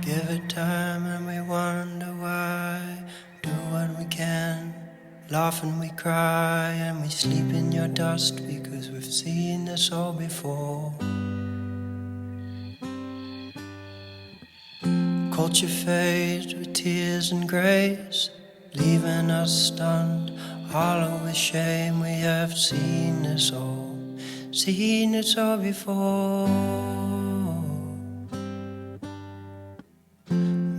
Give it time and we wonder why. Do what we can, laugh and we cry, and we sleep in your dust because we've seen this all before. Culture fades with tears and grace, leaving us stunned, hollow with shame. We have seen this all before.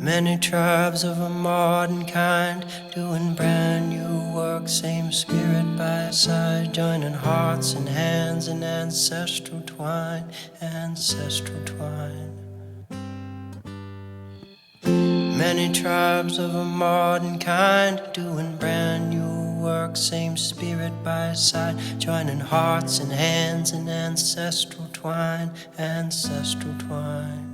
Many tribes of a modern kind, doing brand new work, same spirit by our side, joining hearts and hands in ancestral twine, ancestral twine. Many tribes of a modern kind, doing brand new work, same spirit by our side, joining hearts and hands in ancestral twine, ancestral twine.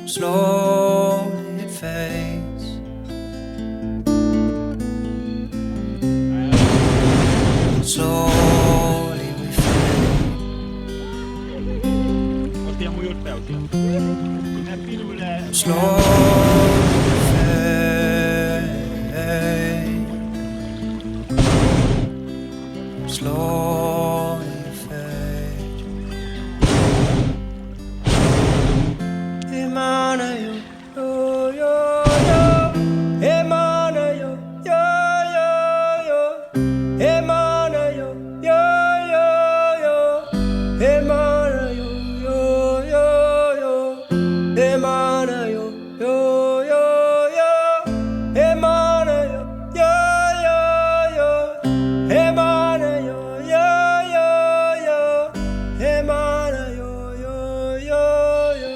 Slowly it fades. Slowly we fade. Slowly fade. Slowly fade. Emana yo yo yo yo. Emana yo yo yo yo. Emana yo yo yo yo. Emana yo yo yo yo. Emana yo yo yo yo. Emana yo yo yo yo. Emana yo yo yo yo. Emana yo yo yo yo.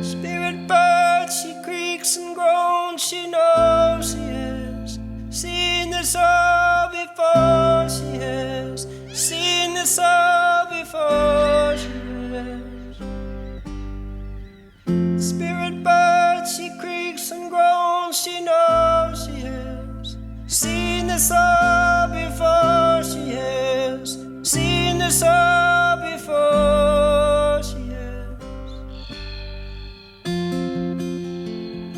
Spirit bird, she creaks and groans, she knows she has seen this all before. She has seen this all before. She has. Spirit bird, she creaks and groans, she knows she has seen this all before. She has seen this all before. She has.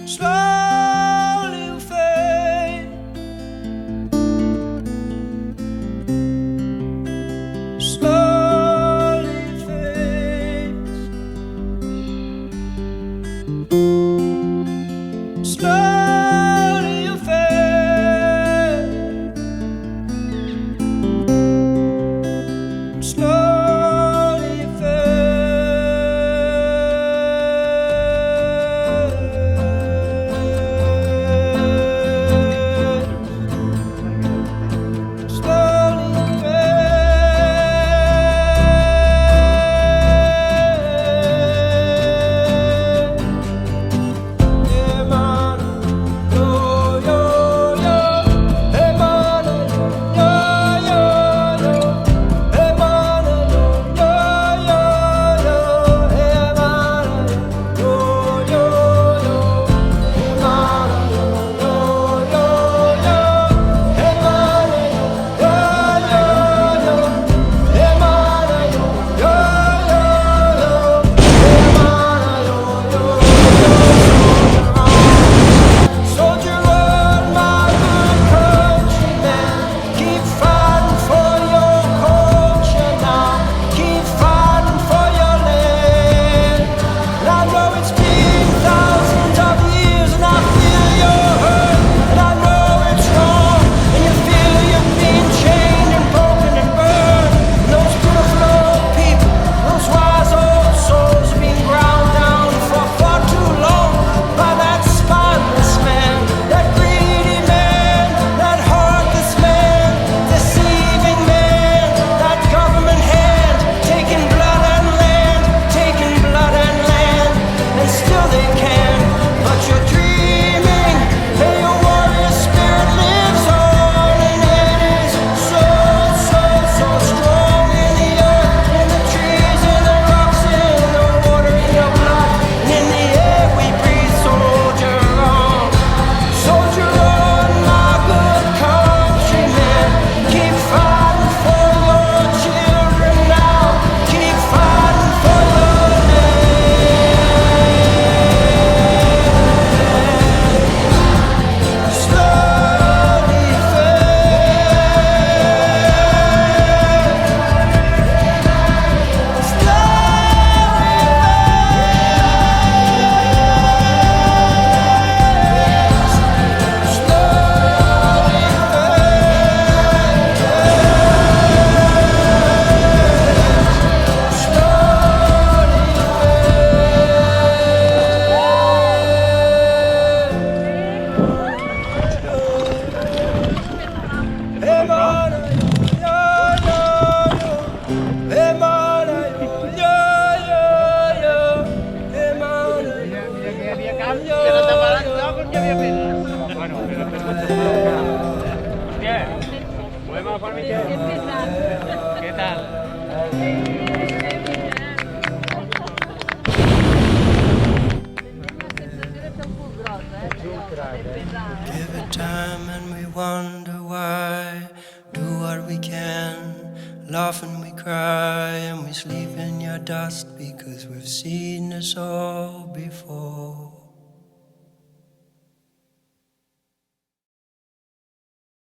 Slowly you fade. Slowly it fades. Slowly you fade. Slowly you fade. Slowly you fade. Give it time and we wonder why. Do what we can, laugh and we cry, and we sleep in your dust because we've seen this all before.